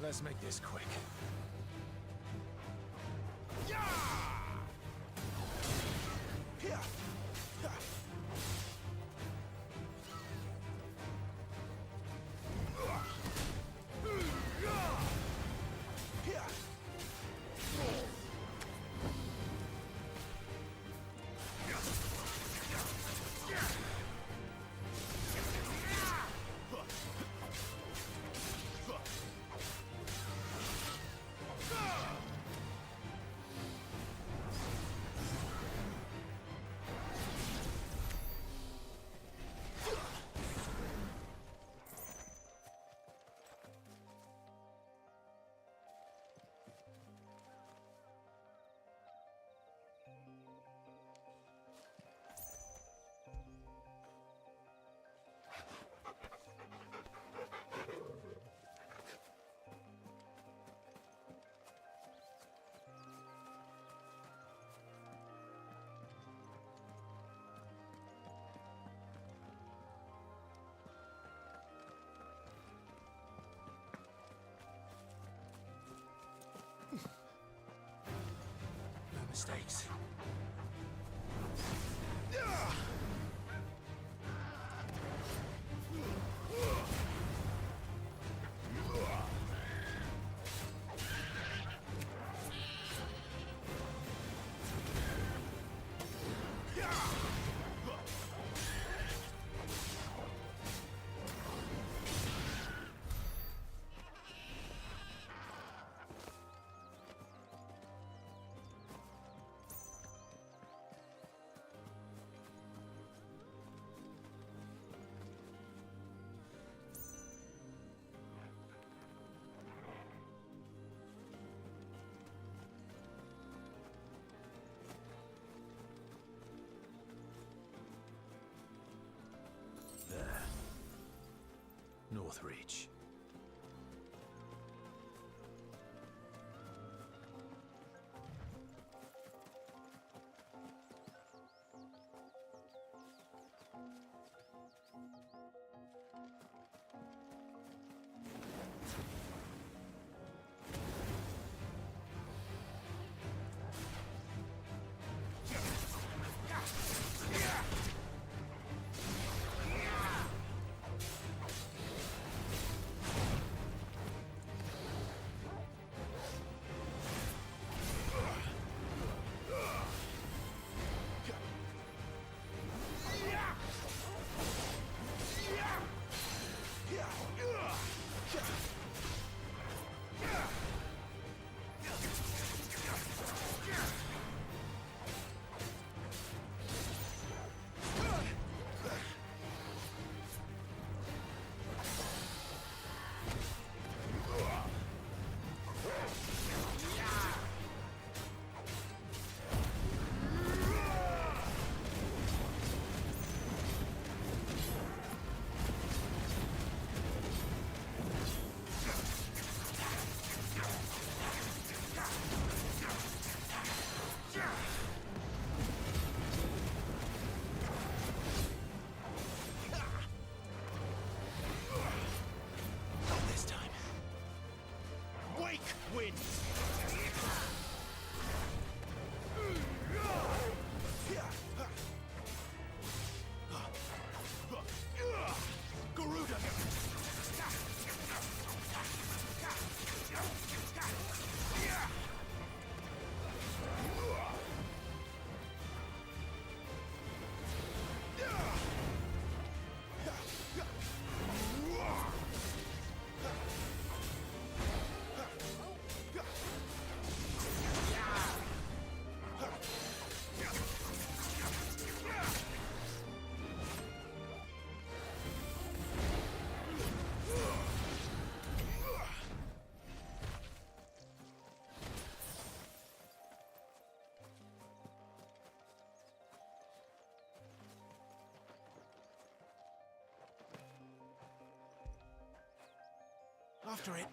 Let's make this quick. No mistakes. There. North Reach. After it.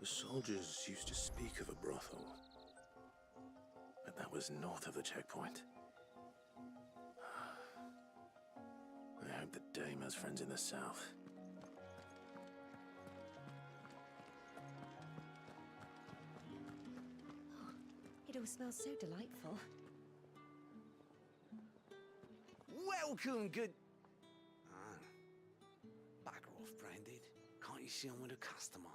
soldiers used to speak of a brothel, but that was north of the checkpoint. I hope that Dame has friends in the south. Oh, it all smells so delightful. Welcome, good... Ah. Bugger off, Branded. Can't you see I'm with a customer?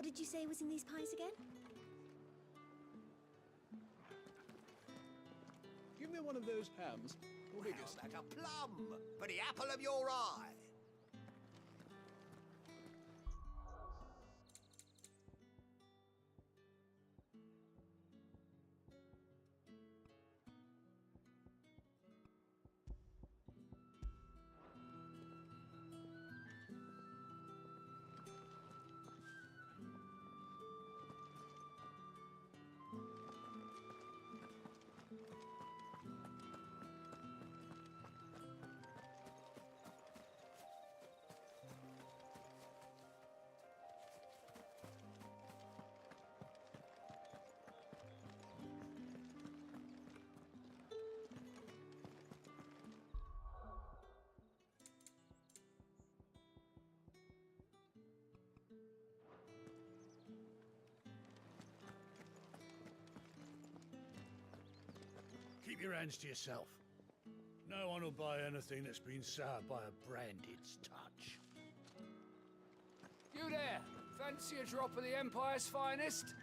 did you say was in these pies again? Give me one of those hams. The Well, biggest. like a plum for the apple of your eye. Keep your hands to yourself. No one will buy anything that's been soured by a branded's touch. You there! Fancy a drop of the Empire's finest?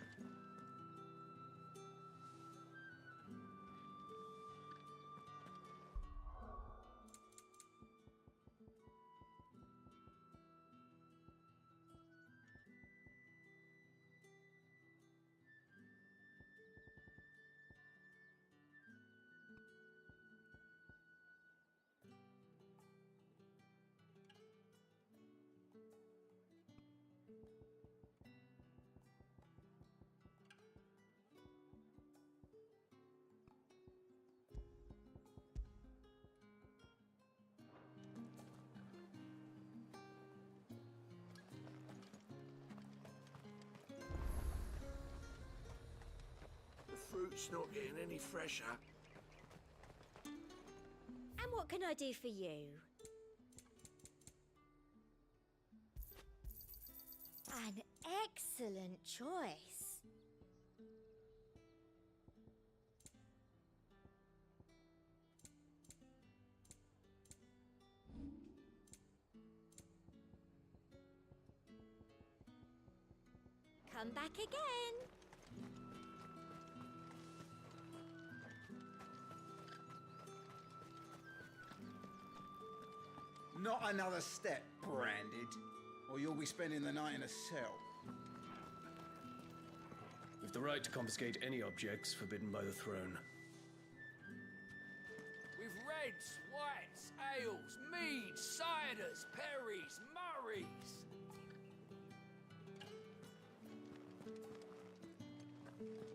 The fruit's not getting any fresher. And what can I do for you? An excellent choice. Come back again. Not another step, branded, or you'll be spending the night in a cell. We've the right to confiscate any objects forbidden by the throne. With reds, whites, ales, meads, ciders, perries, murrays.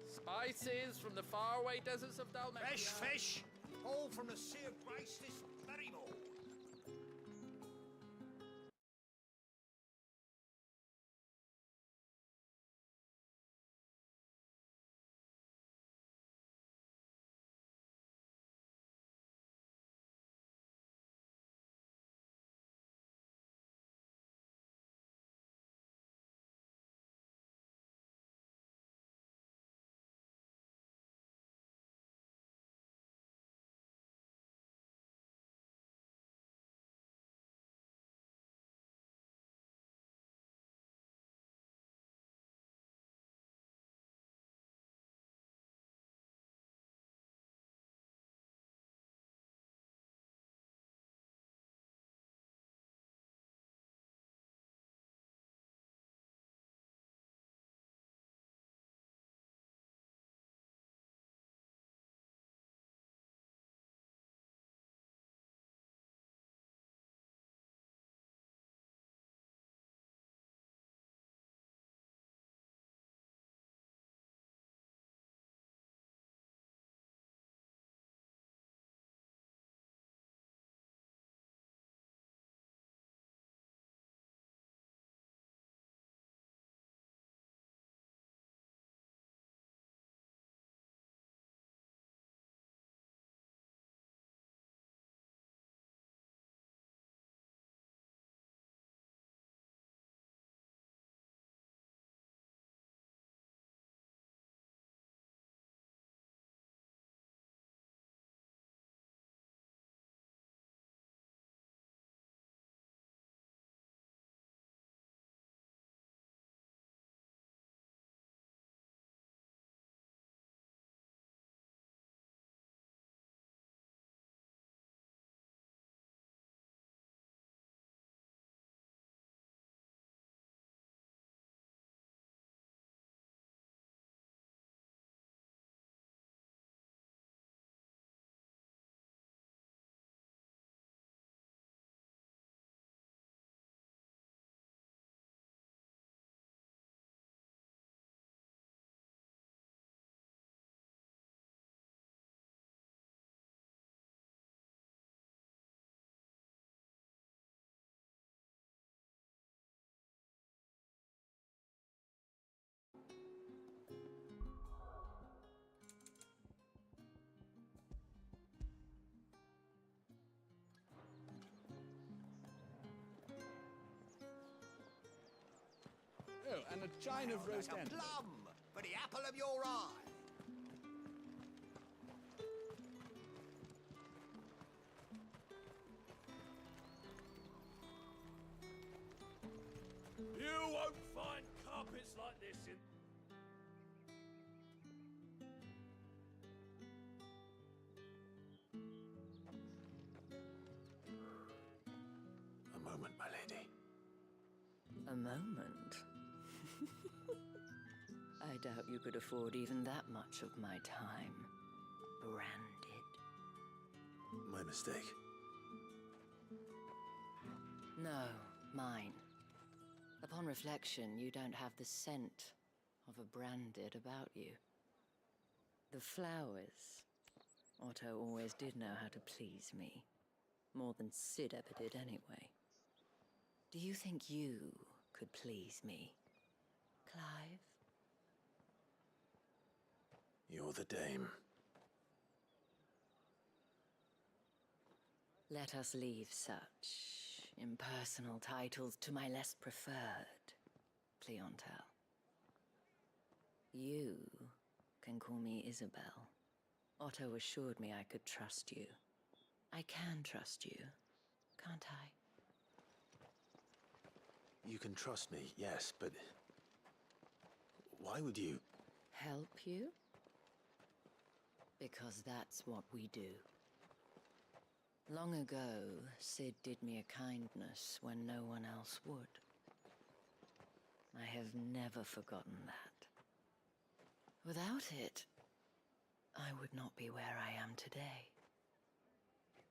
Spices from the faraway deserts of Dalmatia. Fresh fish, all from the Sea of Grace this very morning. Shine of roast Like a end. plum for the apple of your eye. You won't find carpets like this in... A moment, my lady. A moment? I doubt you could afford even that much of my time. Branded. My mistake. No, mine. Upon reflection, you don't have the scent of a branded about you. The flowers. Otto always did know how to please me. More than Sid ever did anyway. Do you think you could please me, Clive? You're the dame. Let us leave such impersonal titles to my less preferred clientele. You can call me Isabel. Otto assured me I could trust you. I can trust you, can't I? You can trust me, yes, but... why would you... Help you? Because that's what we do. Long ago, Sid did me a kindness when no one else would. I have never forgotten that. Without it, I would not be where I am today.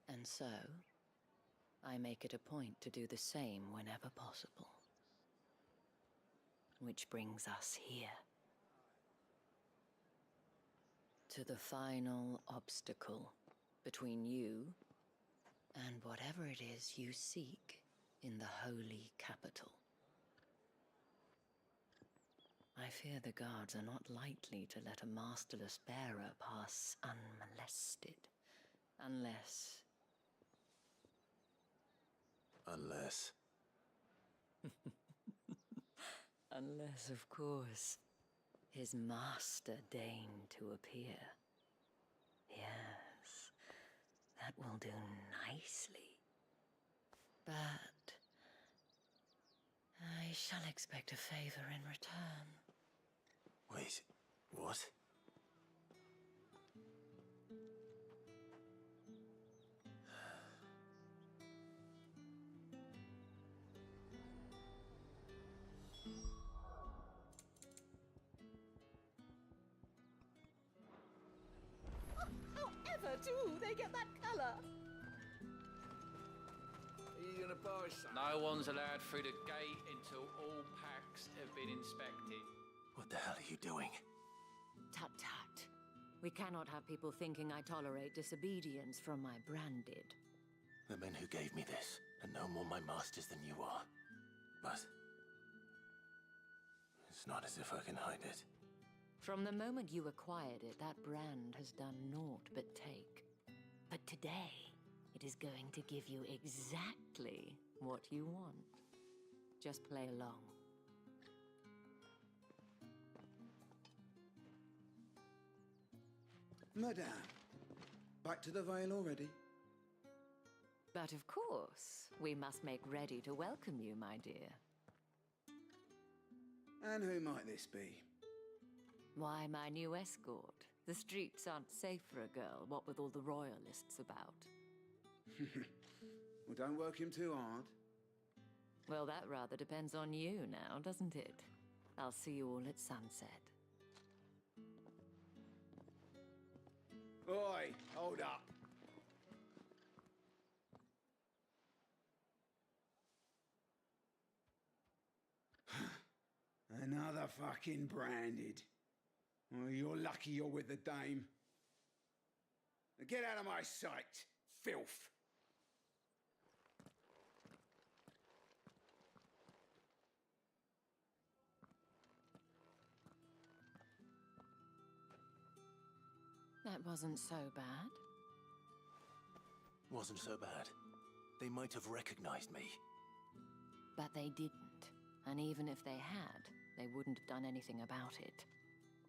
And so, I make it a point to do the same whenever possible. Which brings us here. To the final obstacle between you and whatever it is you seek in the holy capital. I fear the guards are not likely to let a masterless bearer pass unmolested. Unless... Unless... Unless, of course, his master deigned to appear. Yes, that will do nicely. But I shall expect a favor in return. Wait, what? However do they get that color? Are you gonna buy some? No one's allowed through the gate until all packs have been inspected. What the hell are you doing? Tut tut. We cannot have people thinking I tolerate disobedience from my branded. The men who gave me this are no more my masters than you are. But... it's not as if I can hide it. From the moment you acquired it, that brand has done naught but take. But today, it is going to give you exactly what you want. Just play along. Madame, back to the Vale already? But of course, we must make ready to welcome you, my dear. And who might this be? Why, my new escort. The streets aren't safe for a girl, what with all the royalists about. Well, don't work him too hard. Well, that rather depends on you now, doesn't it? I'll see you all at sunset. Oi, hold up. Another fucking branded. Oh, you're lucky you're with the dame. Now get out of my sight, filth. That wasn't so bad. Wasn't so bad. They might have recognized me. But they didn't. And even if they had, they wouldn't have done anything about it.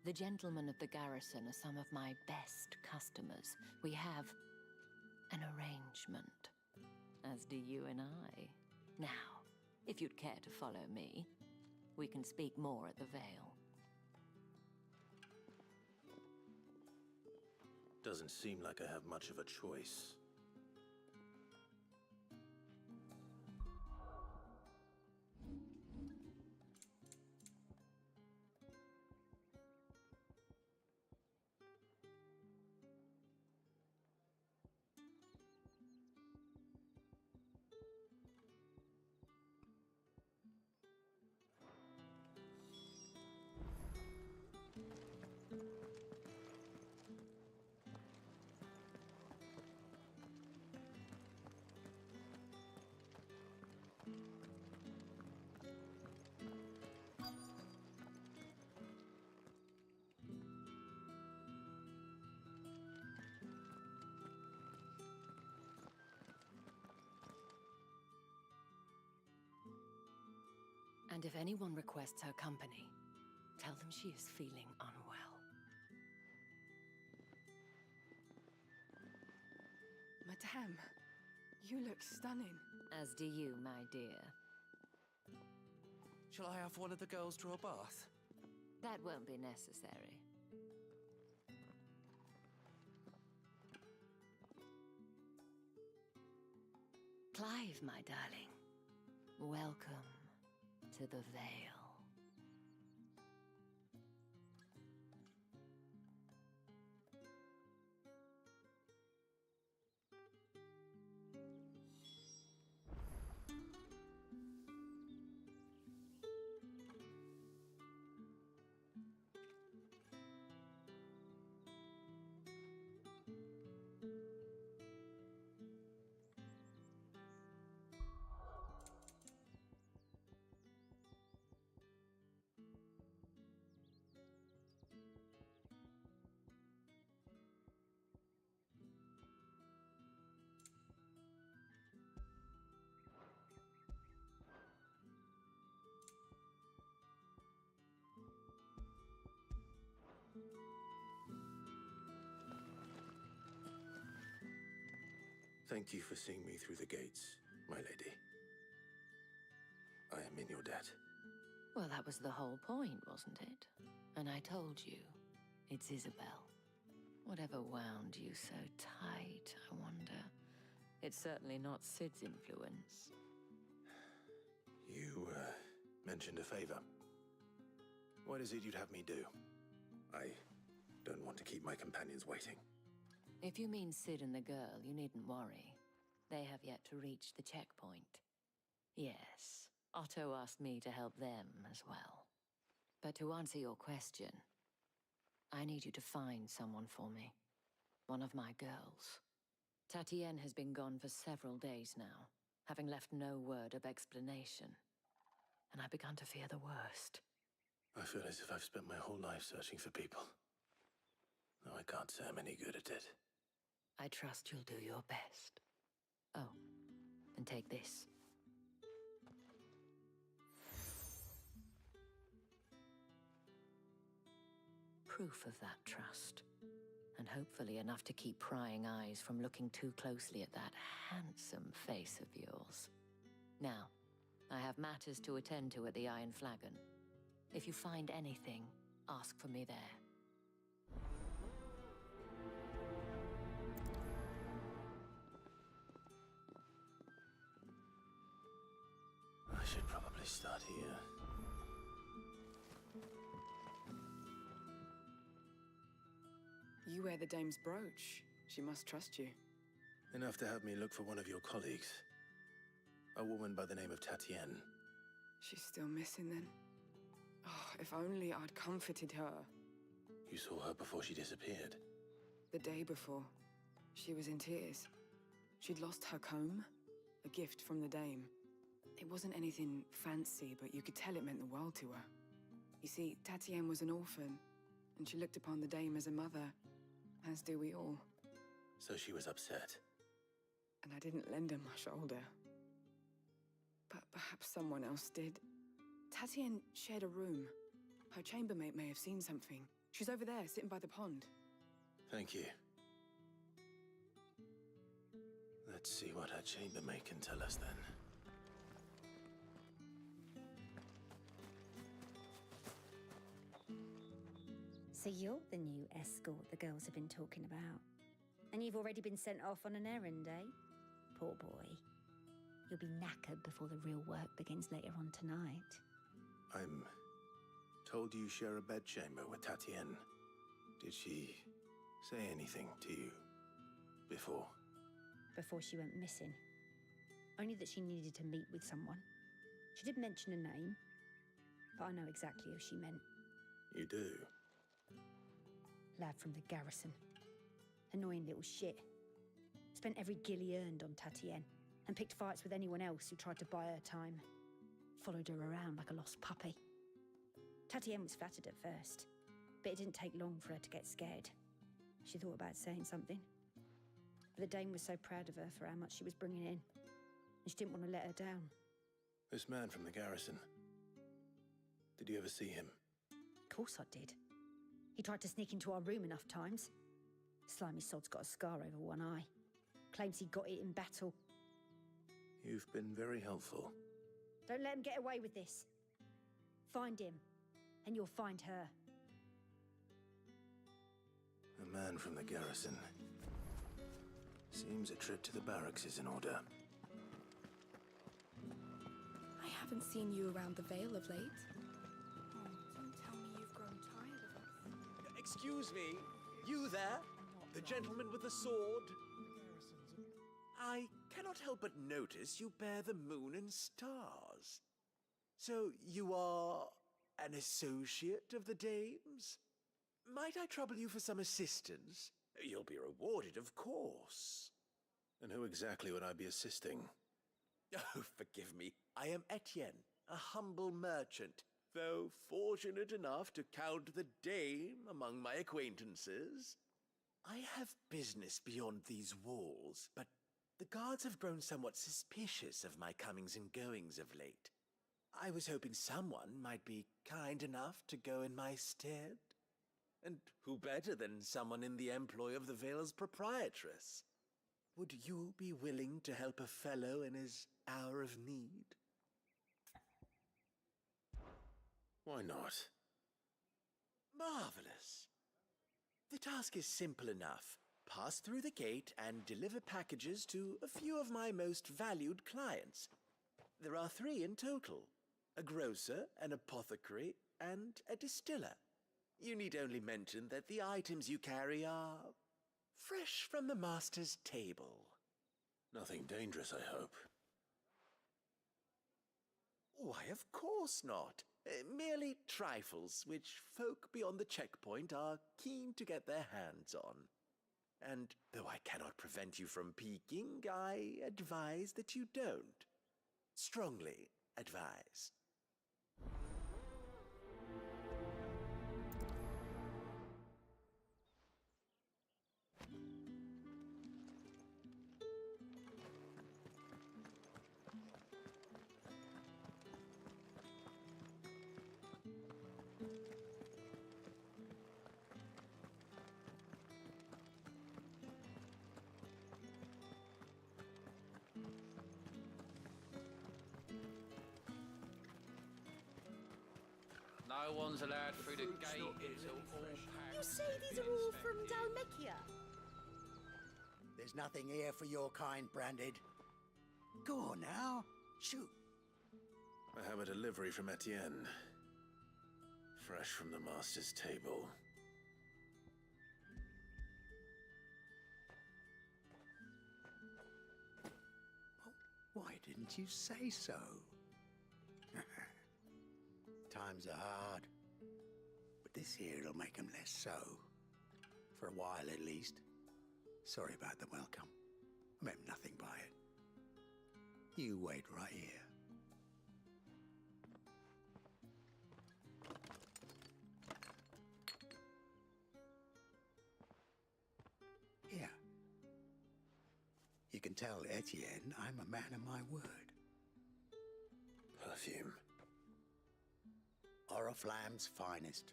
The gentlemen of the garrison are some of my best customers. We have an arrangement, as do you and I. Now, if you'd care to follow me, we can speak more at the Vale. Doesn't seem like I have much of a choice. And if anyone requests her company, tell them she is feeling unwell. Madame, you look stunning. As do you, my dear. Shall I have one of the girls draw a bath? That won't be necessary. Clive, my darling. Welcome to the Vale. Thank you for seeing me through the gates, my lady. I am in your debt. Well, that was the whole point, wasn't it? And I told you, it's Isabel. Whatever wound you so tight, I wonder. It's certainly not Sid's influence. You, mentioned a favor. What is it you'd have me do? I don't want to keep my companions waiting. If you mean Sid and the girl, you needn't worry. They have yet to reach the checkpoint. Yes, Otto asked me to help them as well. But to answer your question, I need you to find someone for me. One of my girls. Tatienne has been gone for several days now, having left no word of explanation. And I've begun to fear the worst. I feel as if I've spent my whole life searching for people. Though I can't say I'm any good at it. I trust you'll do your best. Oh, and take this. Proof of that trust. And hopefully enough to keep prying eyes from looking too closely at that handsome face of yours. Now, I have matters to attend to at the Iron Flagon. If you find anything, ask for me there. I should probably start here. You wear the dame's brooch. She must trust you. Enough to have me look for one of your colleagues. A woman by the name of Tatienne. She's still missing then? Oh, if only I'd comforted her. You saw her before she disappeared. The day before, she was in tears. She'd lost her comb, a gift from the dame. It wasn't anything fancy, but you could tell it meant the world to her. You see, Tatienne was an orphan, and she looked upon the dame as a mother, as do we all. So she was upset. And I didn't lend her my shoulder. But perhaps someone else did. Tatienne shared a room. Her chambermaid may have seen something. She's over there, sitting by the pond. Thank you. Let's see what her chambermaid can tell us then. So you're the new escort the girls have been talking about. And you've already been sent off on an errand, eh? Poor boy. You'll be knackered before the real work begins later on tonight. I'm told you share a bedchamber with Tatienne. Did she say anything to you before? Before she went missing. Only that she needed to meet with someone. She did mention a name, but I know exactly who she meant. You do? Lad from the garrison. Annoying little shit. Spent every gil he earned on Tatienne, and picked fights with anyone else who tried to buy her time. Followed her around like a lost puppy. Tatienne was flattered at first, but it didn't take long for her to get scared. She thought about saying something. But the Dame was so proud of her for how much she was bringing in, and she didn't want to let her down. This man from the garrison. Did you ever see him? Of course I did. He tried to sneak into our room enough times. Slimy sod's got a scar over one eye. Claims he got it in battle. You've been very helpful. Don't let him get away with this. Find him, and you'll find her. A man from the garrison. Seems a trip to the barracks is in order. I haven't seen you around the Vale of late. Oh, don't tell me you've grown tired of us. Excuse me, you there? The gentleman with the sword? I cannot help but notice you bear the moon and stars. So you are an associate of the Dame's? Might I trouble you for some assistance? You'll be rewarded, of course. And who exactly would I be assisting? Oh, forgive me. I am Etienne, a humble merchant, though fortunate enough to count the Dame among my acquaintances. I have business beyond these walls, but the guards have grown somewhat suspicious of my comings and goings of late. I was hoping someone might be kind enough to go in my stead. And who better than someone in the employ of the Vale's proprietress? Would you be willing to help a fellow in his hour of need? Why not? Marvelous. The task is simple enough. Pass through the gate and deliver packages to a few of my most valued clients. There are 3 in total. A grocer, an apothecary, and a distiller. You need only mention that the items you carry are fresh from the master's table. Nothing dangerous, I hope. Why, of course not. Merely trifles which folk beyond the checkpoint are keen to get their hands on. And though I cannot prevent you from peeking, I advise that you don't. Strongly advise. No one's allowed through the gate until all packs. You say these are all from Dalmekia? There's nothing here for your kind, Branded. Go on now. Shoot. I have a delivery from Etienne. Fresh from the master's table. Why didn't you say so? Times are hard. But this here'll make 'em less so. For a while, at least. Sorry about the welcome. I meant nothing by it. You wait right here. Here. You can tell Etienne I'm a man of my word. Perfume. Oriflamme's finest.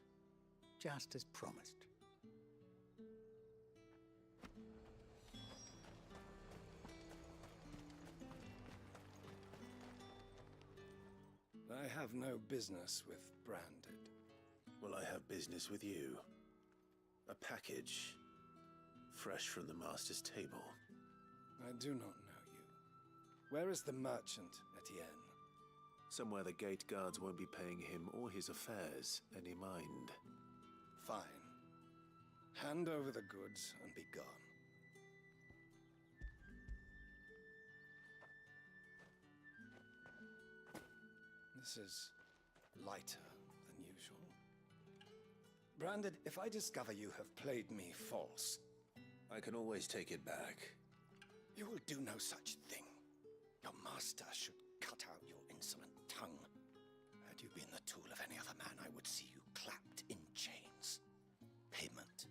Just as promised. I have no business with Branded. Well, I have business with you. A package, fresh from the Master's table. I do not know you. Where is the merchant, Etienne? Somewhere the gate guards won't be paying him or his affairs any mind. Fine. Hand over the goods and be gone. This is lighter than usual. Branded, if I discover you have played me false... I can always take it back. You will do no such thing. Your master should cut out your insolent tongue. Had you been the tool of any other man, I would see you clapped in chains. Payment.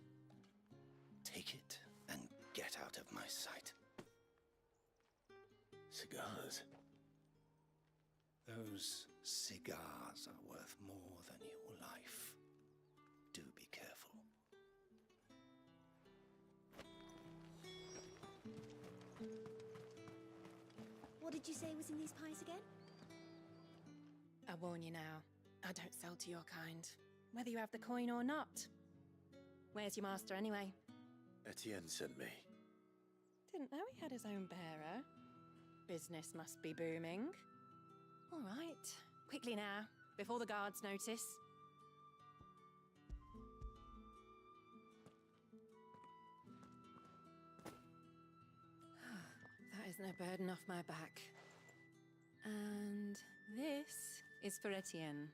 Take it and get out of my sight. Cigars? Those cigars are worth more than your life. Do be careful. What did you say was in these pies again? I warn you now, I don't sell to your kind, whether you have the coin or not. Where's your master anyway? Etienne sent me. Didn't know he had his own bearer. Business must be booming. All right, quickly now, before the guards notice. That is no burden off my back. And this is for Etienne.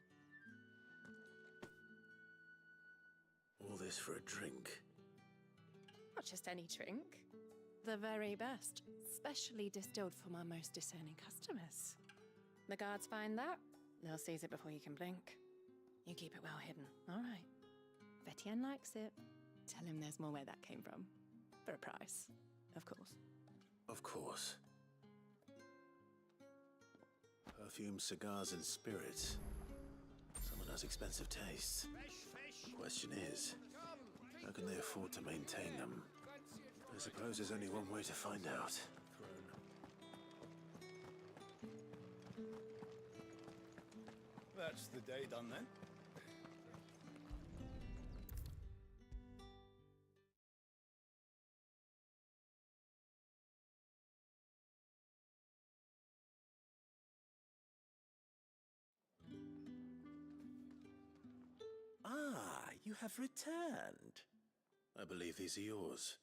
All this for a drink? Not just any drink. The very best, specially distilled for my most discerning customers. The guards find that, they'll seize it before you can blink. You keep it well hidden, all right? If Etienne likes it, tell him there's more where that came from. For a price, of course. Of course. Perfume, cigars, and spirits. Someone has expensive tastes. Question is, how can they afford to maintain them? I suppose there's only one way to find out. That's the day done then. Ah, you have returned. I believe these are yours.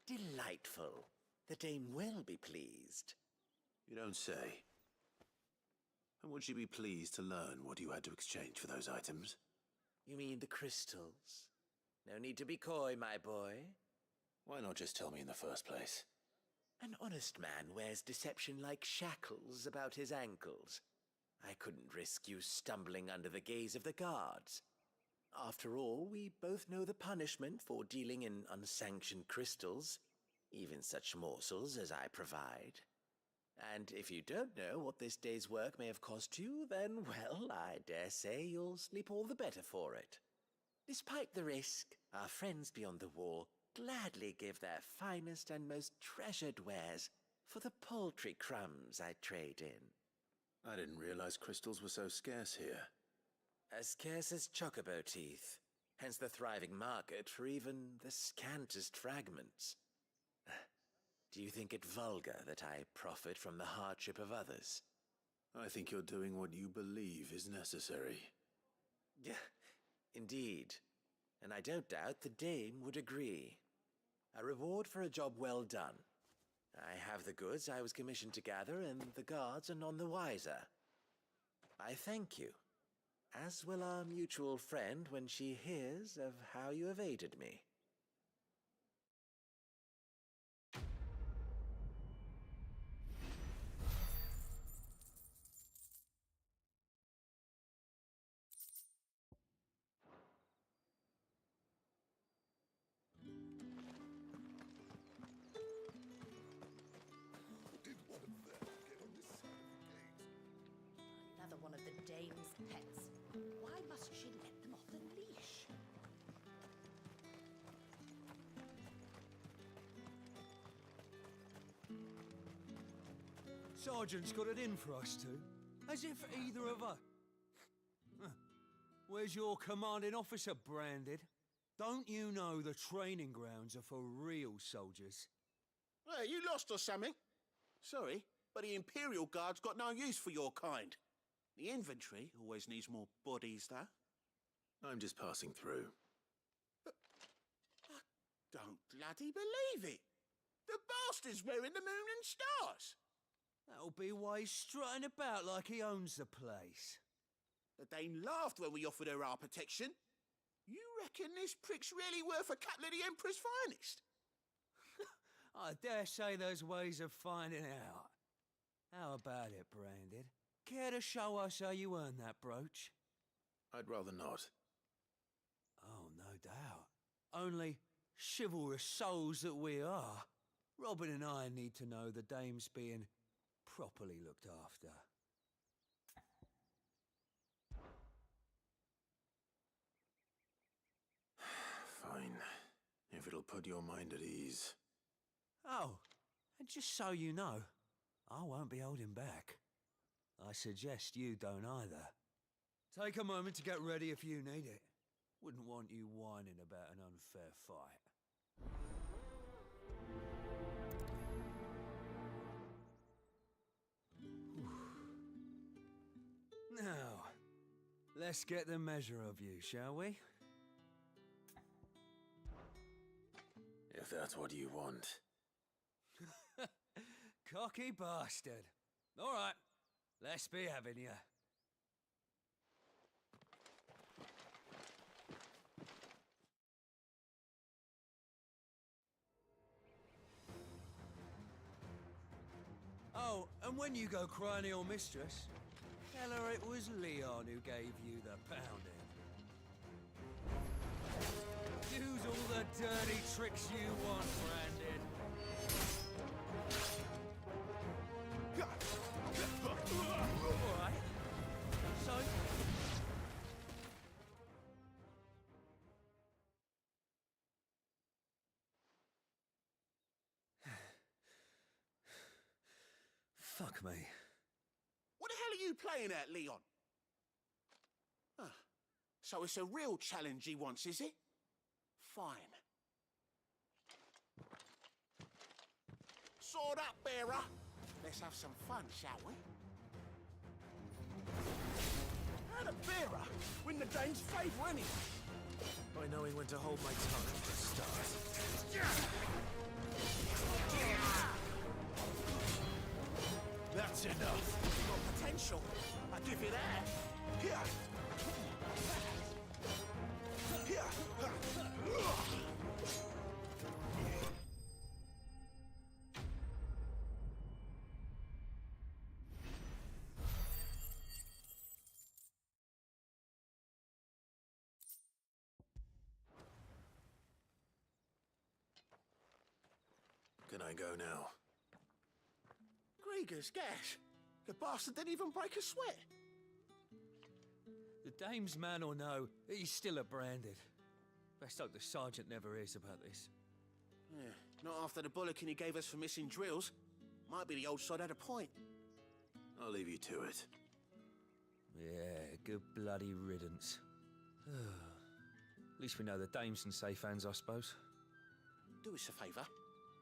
Delightful. The dame will be pleased. You don't say. And would she be pleased to learn what you had to exchange for those items? You mean the crystals? No need to be coy, my boy. Why not just tell me in the first place? An honest man wears deception like shackles about his ankles. I couldn't risk you stumbling under the gaze of the guards. After all, we both know the punishment for dealing in unsanctioned crystals, even such morsels as I provide. And if you don't know what this day's work may have cost you, then, well, I dare say you'll sleep all the better for it. Despite the risk, our friends beyond the wall gladly give their finest and most treasured wares for the paltry crumbs I trade in. I didn't realize crystals were so scarce here. As scarce as chocobo teeth, hence the thriving market for even the scantest fragments. Do you think it vulgar that I profit from the hardship of others? I think you're doing what you believe is necessary. Yeah, indeed. And I don't doubt the dame would agree. A reward for a job well done. I have the goods I was commissioned to gather, and the guards are none the wiser. I thank you, as will our mutual friend when she hears of how you have aided me. Sergeant's got it in for us two. As if either of us... Huh. Where's your commanding officer, Branded? Don't you know the training grounds are for real soldiers? Hey, you lost or something? Sorry, but the Imperial Guard's got no use for your kind. The infantry always needs more bodies, though. I'm just passing through. But I don't bloody believe it. The bastard's wearing the moon and stars. That'll be why he's strutting about like he owns the place. The Dane laughed when we offered her our protection. You reckon this prick's really worth a couple of the Emperor's finest? I dare say there's ways of finding out. How about it, Branded? Care to show us how you earned that brooch? I'd rather not. Oh, no doubt. Only chivalrous souls that we are, Robin and I need to know the dame's being properly looked after. Fine. If it'll put your mind at ease. Oh, and just so you know, I won't be holding back. I suggest you don't either. Take a moment to get ready if you need it. Wouldn't want you whining about an unfair fight. Now, let's get the measure of you, shall we? If that's what you want. Cocky bastard. All right, let's be having you. Oh, and when you go crying to your mistress, tell her it was Leon who gave you the pounding. Use all the dirty tricks you want, Branded. All right. So... Fuck me. What the hell are you playing at, Leon? Ah, so it's a real challenge he wants, is it? Fine. Sword up, bearer. Let's have some fun, shall we? How the bearer win the Dane's favour anyway? By knowing when to hold my tongue for a start. That's enough. You've got potential. I give you that. Here. Can I go now? Grieger's gas. The bastard didn't even break a sweat. The dame's man or no, he's still a Branded. Best hope the sergeant never hears about this. Yeah, not after the bollocking he gave us for missing drills. Might be the old sod had a point. I'll leave you to it. Yeah, good bloody riddance. At least we know the dame's in safe hands, I suppose. Do us a favour.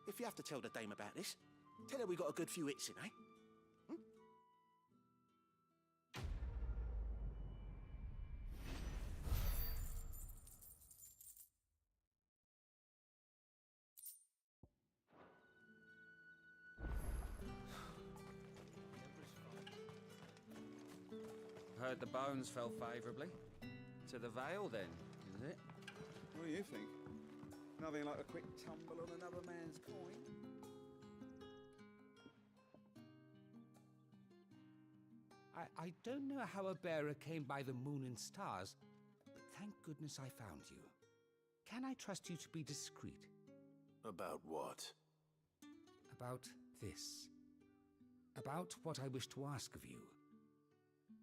If you have to tell the dame about this, tell her we got a good few hits in, eh? Heard the bones fell favourably. To the Vale, then, is it? What do you think? Nothing like a quick tumble on another man's coin. I don't know how a bearer came by the moon and stars, but thank goodness I found you. Can I trust you to be discreet? About what? About this. About what I wish to ask of you.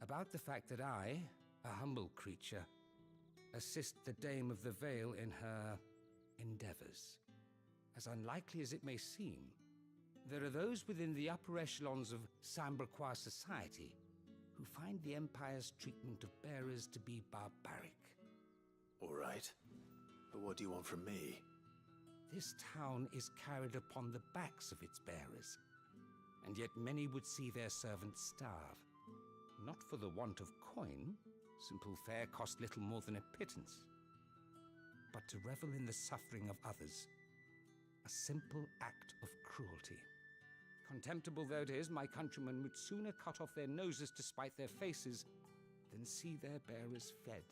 About the fact that I, a humble creature, assist the Dame of the Vale in her endeavors. As unlikely as it may seem, There are those within the upper echelons of Samberquois society who find the Empire's treatment of bearers to be barbaric. All right. But what do you want from me? This town is carried upon the backs of its bearers, and yet many would see their servants starve. Not for the want of coin, simple fare cost little more than a pittance, but to revel in the suffering of others, a simple act of cruelty. Contemptible though it is, my countrymen would sooner cut off their noses to spite their faces than see their bearers fed.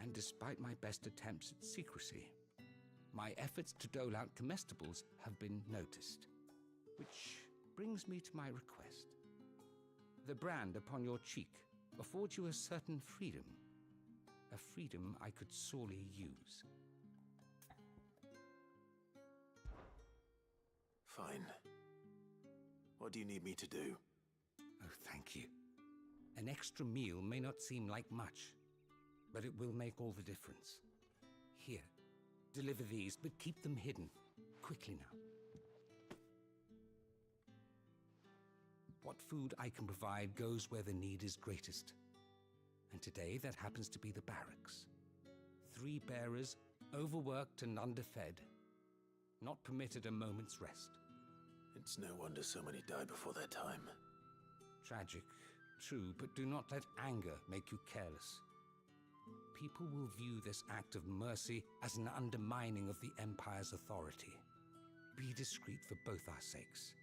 And despite my best attempts at secrecy, my efforts to dole out comestibles have been noticed. Which brings me to my request. The brand upon your cheek affords you a certain freedom. A freedom I could sorely use. Fine. What do you need me to do? Oh, thank you. An extra meal may not seem like much, but it will make all the difference. Here, deliver these, but keep them hidden. Quickly now. What food I can provide goes where the need is greatest. And today, that happens to be the barracks. 3 bearers, overworked and underfed, not permitted a moment's rest. It's no wonder so many die before their time. Tragic, true, but do not let anger make you careless. People will view this act of mercy as an undermining of the Empire's authority. Be discreet for both our sakes,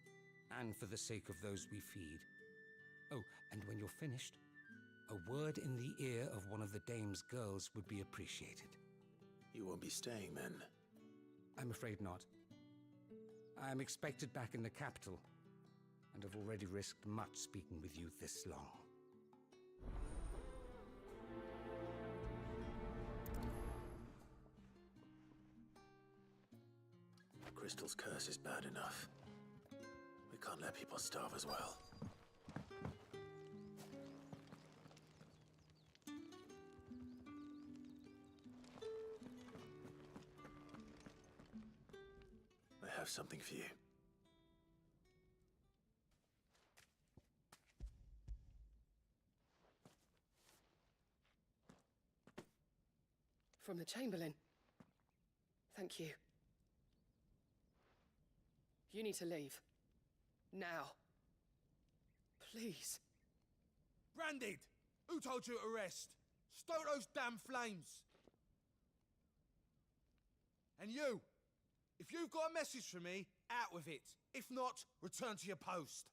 and for the sake of those we feed. Oh, and when you're finished, a word in the ear of one of the dame's girls would be appreciated. You won't be staying then? I'm afraid not. I'm expected back in the capital, and have already risked much speaking with you this long. Crystal's curse is bad enough. We can't let people starve as well. I have something for you. From the Chamberlain. Thank you. You need to leave. Now. Please. Branded! Who told you to rest? Stoke those damn flames! And you! If you've got a message for me, out with it. If not, return to your post.